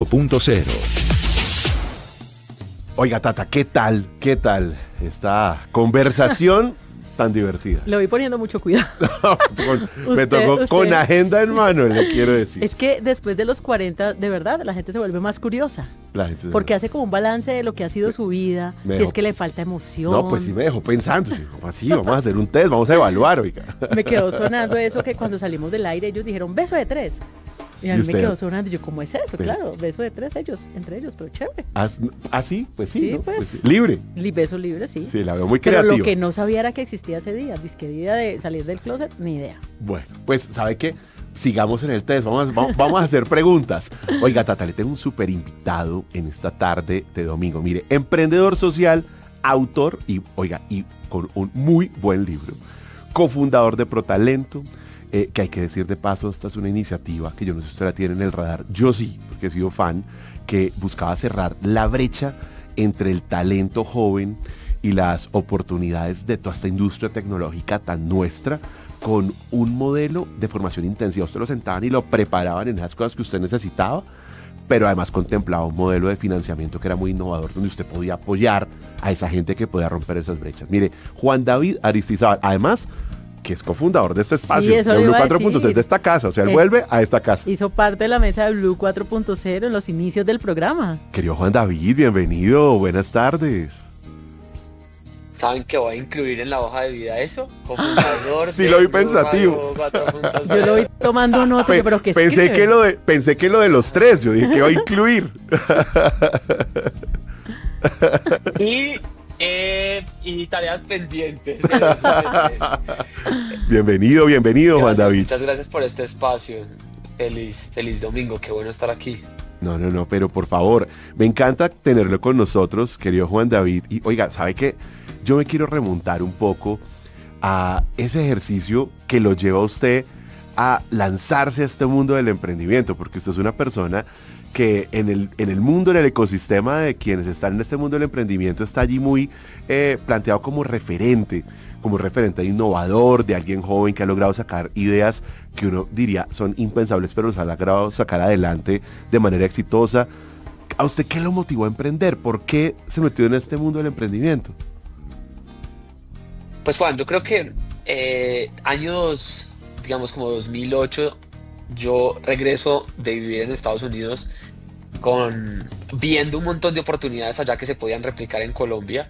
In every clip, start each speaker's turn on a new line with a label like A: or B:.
A: 4.0.
B: Oiga, Tata, ¿qué tal? ¿Qué tal esta conversación tan divertida?
C: Le voy poniendo mucho cuidado.
B: Me tocó con agenda en mano, le quiero decir.
C: Es que después de los 40, de verdad, la gente se vuelve más curiosa. Porque hace como un balance de lo que ha sido su vida, si es que le falta emoción.
B: No, pues sí me dejó pensando, ¿cómo así? Vamos a hacer un test, vamos a evaluar, oiga.
C: Me quedó sonando eso que cuando salimos del aire ellos dijeron, beso de 3. Y a mí me quedó sonando, yo, ¿cómo es eso? Pero, claro, beso de 3 entre ellos, pero chévere.
B: ¿Ah, sí? Pues sí,
C: sí,
B: ¿no?
C: pues,
B: sí. Libre.
C: Beso libre, sí.
B: Sí, la veo muy creativa.
C: Pero lo que no sabía era que existía ese día, disque día de salir del closet, ni idea.
B: Bueno, pues, ¿sabe qué? Sigamos en el test, vamos a hacer preguntas. Oiga, Tata, le tengo un súper invitado en esta tarde de domingo. Mire, emprendedor social, autor y con un muy buen libro. Cofundador de ProTalento. Que hay que decir de paso, esta es una iniciativa que yo no sé si usted la tiene en el radar, yo sí, porque he sido fan, que buscaba cerrar la brecha entre el talento joven y las oportunidades de toda esta industria tecnológica tan nuestra, con un modelo de formación intensiva. Usted lo sentaban y lo preparaban en esas cosas que usted necesitaba, pero además contemplaba un modelo de financiamiento que era muy innovador, donde usted podía apoyar a esa gente que podía romper esas brechas. Mire, Juan David Aristizábal, además, que es cofundador de este espacio,
C: sí,
B: de Blue 4.0, de esta casa, o sea, él vuelve a esta casa.
C: Hizo parte de la mesa de Blue 4.0 en los inicios del programa.
B: Querido Juan David, bienvenido, buenas tardes.
D: ¿Saben que voy a incluir en la hoja de vida eso? Cofundador
B: sí, lo vi pensativo.
C: Yo lo vi tomando nota, pero que
B: pensé que lo de los 3, yo dije que va a incluir.
D: Y tareas pendientes.
B: Bienvenido,
D: Gracias,
B: Juan David.
D: Muchas gracias por este espacio. Feliz domingo, qué bueno estar aquí.
B: No, pero por favor, me encanta tenerlo con nosotros, querido Juan David. Y oiga, ¿sabe qué? Yo me quiero remontar un poco a ese ejercicio que lo lleva a usted a lanzarse a este mundo del emprendimiento, porque usted es una persona que en el mundo, en el ecosistema de quienes están en este mundo del emprendimiento, está allí muy planteado como referente innovador, de alguien joven que ha logrado sacar ideas que uno diría son impensables, pero los ha logrado sacar adelante de manera exitosa. ¿A usted qué lo motivó a emprender? ¿Por qué se metió en este mundo del emprendimiento?
D: Pues Juan, yo creo que años, digamos como 2008, yo regreso de vivir en Estados Unidos viendo un montón de oportunidades allá que se podían replicar en Colombia,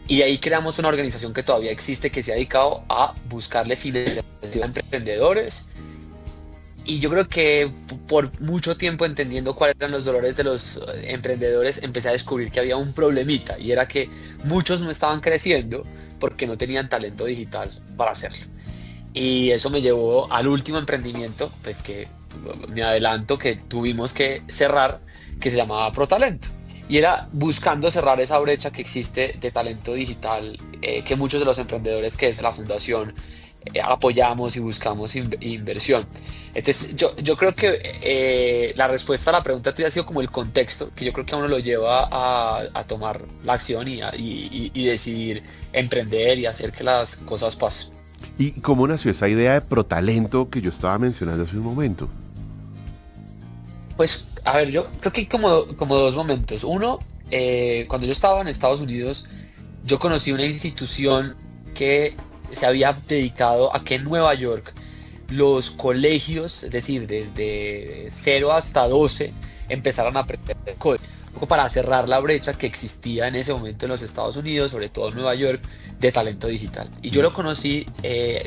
D: y ahí creamos una organización que todavía existe, que se ha dedicado a buscarle financiación a emprendedores. Y yo creo que por mucho tiempo, entendiendo cuáles eran los dolores de los emprendedores, empecé a descubrir que había un problemita, y era que muchos no estaban creciendo porque no tenían talento digital para hacerlo. Y eso me llevó al último emprendimiento, pues que me adelanto, que tuvimos que cerrar, que se llamaba ProTalento. Y era buscando cerrar esa brecha que existe de talento digital, que muchos de los emprendedores que desde la fundación apoyamos y buscamos inversión. Entonces yo creo que la respuesta a la pregunta tuya ha sido como el contexto, que yo creo que a uno lo lleva a tomar la acción y decidir emprender y hacer que las cosas pasen.
B: ¿Y cómo nació esa idea de ProTalento que yo estaba mencionando hace un momento?
D: Pues, a ver, yo creo que hay como dos momentos. Uno, cuando yo estaba en Estados Unidos, yo conocí una institución que se había dedicado a que en Nueva York los colegios, es decir, desde 0 hasta 12, empezaran a aprender código, para cerrar la brecha que existía en ese momento en los Estados Unidos, sobre todo en Nueva York, de talento digital. Y yo lo conocí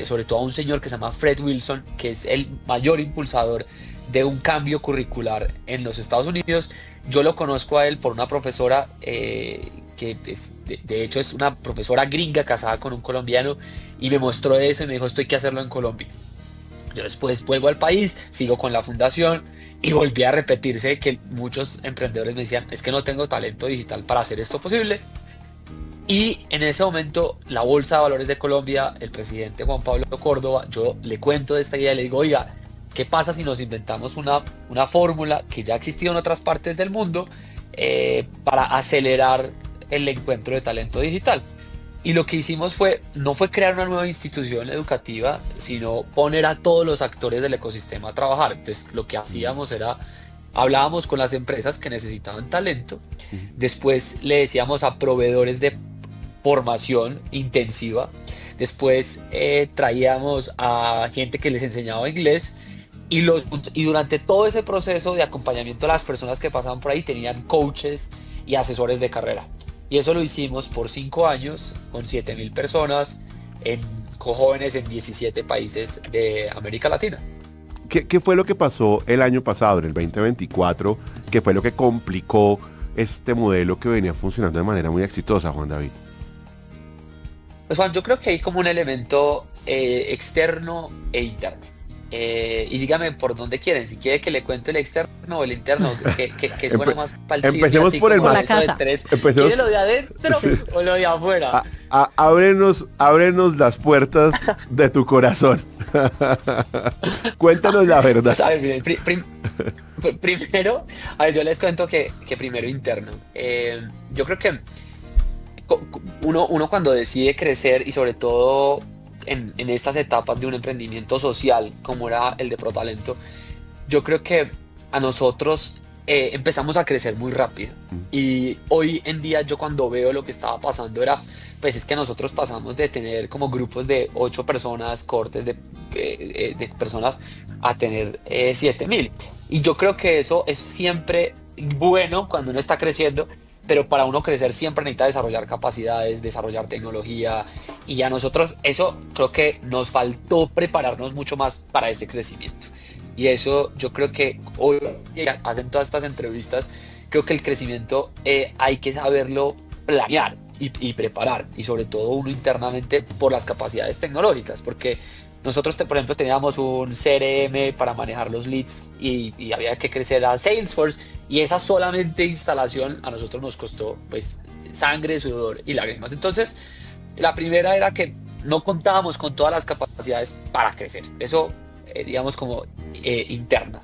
D: sobre todo a un señor que se llama Fred Wilson, que es el mayor impulsador de un cambio curricular en los Estados Unidos. Yo lo conozco a él por una profesora que de hecho es una profesora gringa casada con un colombiano, y me mostró eso y me dijo, esto hay que hacerlo en Colombia. Yo después vuelvo al país, sigo con la fundación, y volví a repetirse que muchos emprendedores me decían, es que no tengo talento digital para hacer esto posible. Y en ese momento la Bolsa de Valores de Colombia, el presidente Juan Pablo Córdoba, yo le cuento de esta idea y le digo, oiga, ¿qué pasa si nos inventamos una fórmula que ya ha existido en otras partes del mundo para acelerar el encuentro de talento digital? Y lo que hicimos no fue crear una nueva institución educativa, sino poner a todos los actores del ecosistema a trabajar. Entonces lo que hacíamos era hablábamos con las empresas que necesitaban talento, después le decíamos a proveedores de formación intensiva, después traíamos a gente que les enseñaba inglés y durante todo ese proceso de acompañamiento a las personas que pasaban por ahí tenían coaches y asesores de carrera. Y eso lo hicimos por 5 años con 7.000 personas, con jóvenes en 17 países de América Latina.
B: ¿Qué fue lo que pasó el año pasado, en el 2024? ¿Qué fue lo que complicó este modelo que venía funcionando de manera muy exitosa, Juan David?
D: Pues Juan, yo creo que hay como un elemento externo e interno. Y dígame por dónde quieren, si quiere que le cuente el externo o el interno, que suena más para el chisme,
B: empecemos
D: así
B: por el
D: como
B: más.
D: eso de tres. ¿Quiere lo de adentro o lo de afuera?
B: Ábrenos las puertas de tu corazón. Cuéntanos la verdad.
D: Pues, a ver, miren, primero, a ver, yo les cuento que primero interno. Yo creo que uno cuando decide crecer y sobre todo en estas etapas de un emprendimiento social como era el de ProTalento, yo creo que a nosotros empezamos a crecer muy rápido. Y hoy en día yo cuando veo lo que estaba pasando pues es que nosotros pasamos de tener como grupos de 8 personas, cortes de personas, a tener 7.000. Y yo creo que eso es siempre bueno cuando uno está creciendo, pero para uno crecer siempre necesita desarrollar capacidades, desarrollar tecnología, y a nosotros eso creo que nos faltó prepararnos mucho más para ese crecimiento. Y eso yo creo que hoy hacen todas estas entrevistas, creo que el crecimiento hay que saberlo planear y preparar, y sobre todo uno internamente por las capacidades tecnológicas, porque nosotros, por ejemplo, teníamos un CRM para manejar los leads y había que crecer a Salesforce, y esa solamente instalación a nosotros nos costó pues sangre, sudor y lágrimas. Entonces, la primera era que no contábamos con todas las capacidades para crecer. Eso, digamos, como interna.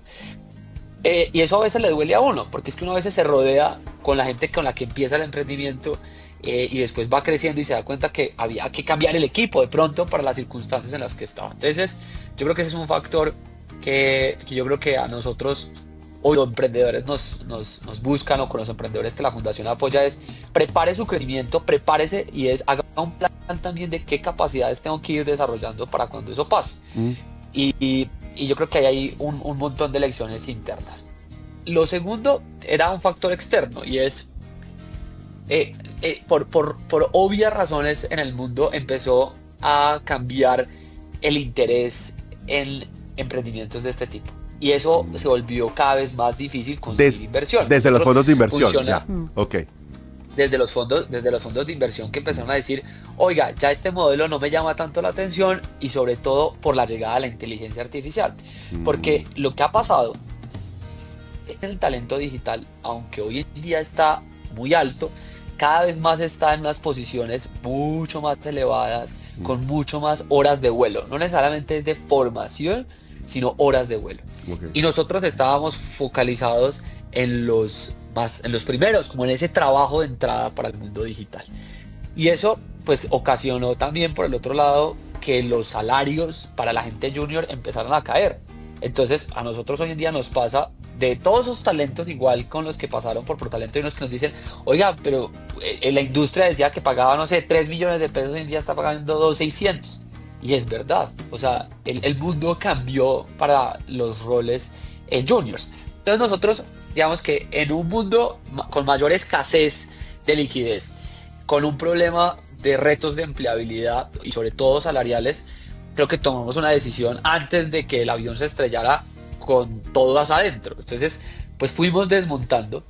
D: Y eso a veces le duele a uno, porque es que uno a veces se rodea con la gente con la que empieza el emprendimiento y después va creciendo y se da cuenta que había que cambiar el equipo de pronto para las circunstancias en las que estaba. Entonces, yo creo que ese es un factor que yo creo que a nosotros hoy los emprendedores nos buscan, o con los emprendedores que la fundación apoya, es prepare su crecimiento, prepárese y haga un plan también de qué capacidades tengo que ir desarrollando para cuando eso pase. Y yo creo que hay un montón de lecciones internas. Lo segundo era un factor externo, y es por obvias razones en el mundo empezó a cambiar el interés en emprendimientos de este tipo. Y eso se volvió cada vez más difícil conseguir inversión.
B: Desde los fondos de inversión.
D: Funciona,
B: Okay.
D: desde los fondos de inversión, que empezaron a decir, oiga, ya este modelo no me llama tanto la atención, y sobre todo por la llegada de la inteligencia artificial. Porque lo que ha pasado en el talento digital, aunque hoy en día está muy alto, cada vez más está en unas posiciones mucho más elevadas, con mucho más horas de vuelo. No necesariamente es de formación, sino horas de vuelo. Okay. Y nosotros estábamos focalizados en los primeros, como en ese trabajo de entrada para el mundo digital. Y eso pues ocasionó también, por el otro lado, que los salarios para la gente junior empezaron a caer. Entonces a nosotros hoy en día nos pasa de todos esos talentos, igual con los que pasaron por ProTalento, y unos que nos dicen, oiga, pero la industria decía que pagaba, no sé, 3 millones de pesos, hoy en día está pagando 2.600.000. Y es verdad, o sea, el mundo cambió para los roles juniors. Entonces nosotros, digamos que en un mundo con mayor escasez de liquidez, con un problema de retos de empleabilidad y sobre todo salariales, creo que tomamos una decisión antes de que el avión se estrellara con todas adentro. Entonces, pues fuimos desmontando,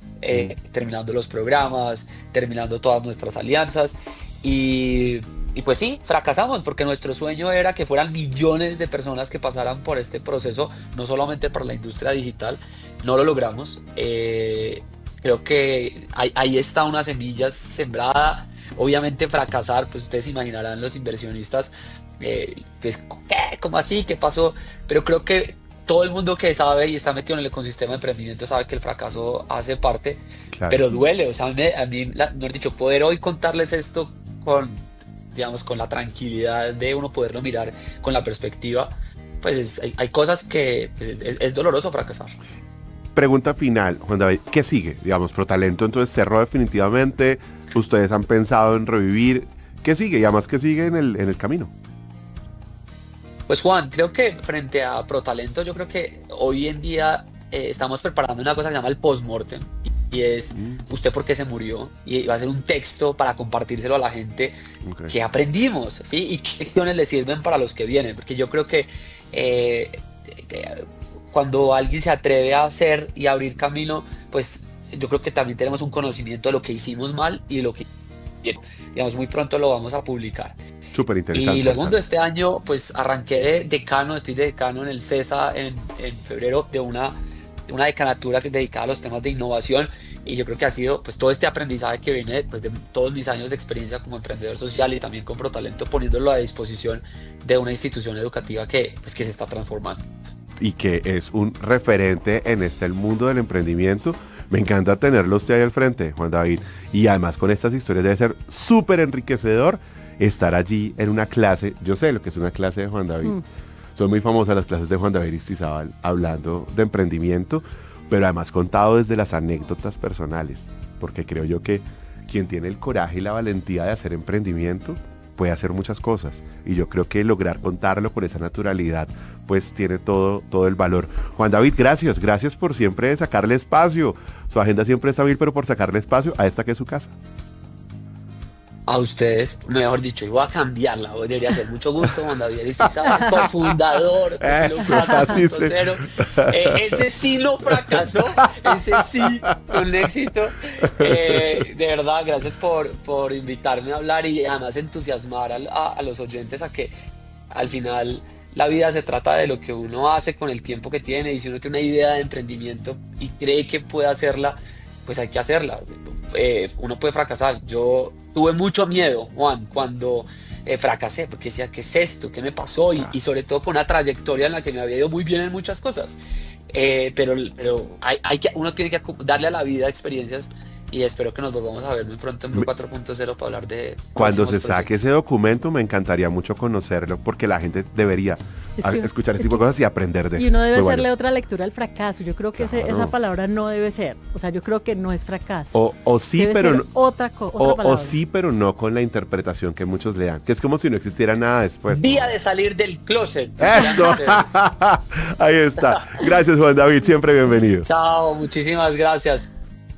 D: terminando los programas, terminando todas nuestras alianzas, y pues sí, fracasamos, porque nuestro sueño era que fueran millones de personas que pasaran por este proceso, no solamente para la industria digital. No lo logramos. Creo que ahí está una semilla sembrada. Obviamente fracasar, pues ustedes imaginarán, los inversionistas, pues, ¿qué? ¿Cómo así? ¿Qué pasó? Pero creo que todo el mundo que sabe y está metido en el ecosistema de emprendimiento sabe que el fracaso hace parte, claro. Pero duele. O sea, a mí, mejor dicho, poder hoy contarles esto con la tranquilidad de uno poderlo mirar con la perspectiva, pues hay cosas que pues es doloroso fracasar.
B: pregunta final, Juan David, ¿qué sigue? Digamos, ProTalento entonces cerró definitivamente, ustedes han pensado en revivir, ¿qué sigue? Y además, ¿qué sigue en el camino?
D: Pues Juan, creo que frente a ProTalento, yo creo que hoy en día estamos preparando una cosa que se llama el postmortem, y es usted por qué se murió, y va a ser un texto para compartírselo a la gente que aprendimos, ¿sí? Y qué lecciones le sirven para los que vienen, porque yo creo que cuando alguien se atreve a hacer y a abrir camino, pues yo creo que también tenemos un conocimiento de lo que hicimos mal y de lo que, digamos, muy pronto lo vamos a publicar.
B: Súper interesante.
D: Y lo segundo, este año pues arranqué de decano, estoy de decano en el CESA en febrero de una decanatura que es dedicada a los temas de innovación, y yo creo que ha sido pues todo este aprendizaje que viene pues, de todos mis años de experiencia como emprendedor social y también con ProTalento, poniéndolo a disposición de una institución educativa que se está transformando. Y
B: que es un referente en el mundo del emprendimiento. Me encanta tenerlo usted ahí al frente, Juan David. Y además con estas historias debe ser súper enriquecedor estar allí en una clase. Yo sé lo que es una clase de Juan David. Son muy famosas las clases de Juan David Istizábal hablando de emprendimiento, pero además contado desde las anécdotas personales. Porque creo yo que quien tiene el coraje y la valentía de hacer emprendimiento puede hacer muchas cosas. Y yo creo que lograr contarlo con esa naturalidad pues tiene todo el valor. Juan David, gracias por siempre sacarle espacio. Su agenda siempre está bien, pero por sacarle espacio a esta que es su casa.
D: A ustedes, mejor dicho, iba a cambiarla, hoy debería ser mucho gusto, Juan David Istizábal, cofundador de Blue 4.0. Ese sí no fracasó, ese sí fue un éxito. De verdad, gracias por invitarme a hablar y además entusiasmar a los oyentes a que al final la vida se trata de lo que uno hace con el tiempo que tiene, y si uno tiene una idea de emprendimiento y cree que puede hacerla, pues hay que hacerla. Uno puede fracasar. Yo tuve mucho miedo, Juan, cuando fracasé, porque decía, ¿qué es esto? ¿Qué me pasó? Y sobre todo con una trayectoria en la que me había ido muy bien en muchas cosas. Pero uno tiene que darle a la vida experiencias, y espero que nos volvamos a ver muy pronto en Blue 4.0 para hablar de...
B: Cuando se saque ese documento me encantaría mucho conocerlo, porque la gente debería escuchar este tipo de cosas y aprender de eso.
C: Y uno debe hacerle otra lectura al fracaso. Yo creo que esa palabra no debe ser. O sea, yo creo que no es fracaso.
B: O sí,
C: debe
B: pero
C: ser otra palabra.
B: O sí, pero no con la interpretación que muchos le dan, que es como si no existiera nada después.
D: Día de salir del closet.
B: ¡Eso! Ahí está. Gracias, Juan David. Siempre bienvenido.
D: Chao, muchísimas gracias.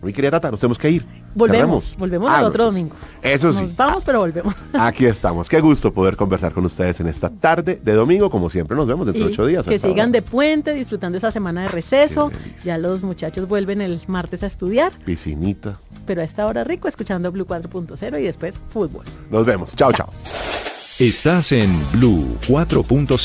B: Mi querida Tata, nos tenemos que ir.
C: Volvemos al otro domingo.
B: Eso sí.
C: Nos vamos, pero volvemos.
B: Aquí estamos. Qué gusto poder conversar con ustedes en esta tarde de domingo. Como siempre, nos vemos dentro de 8 días.
C: Que sigan de puente, disfrutando esa semana de receso. Ya los muchachos vuelven el martes a estudiar.
B: Piscinita.
C: Pero a esta hora rico, escuchando Blue 4.0 y después fútbol.
B: Nos vemos. Chao, chao.
A: Estás en Blue 4.0.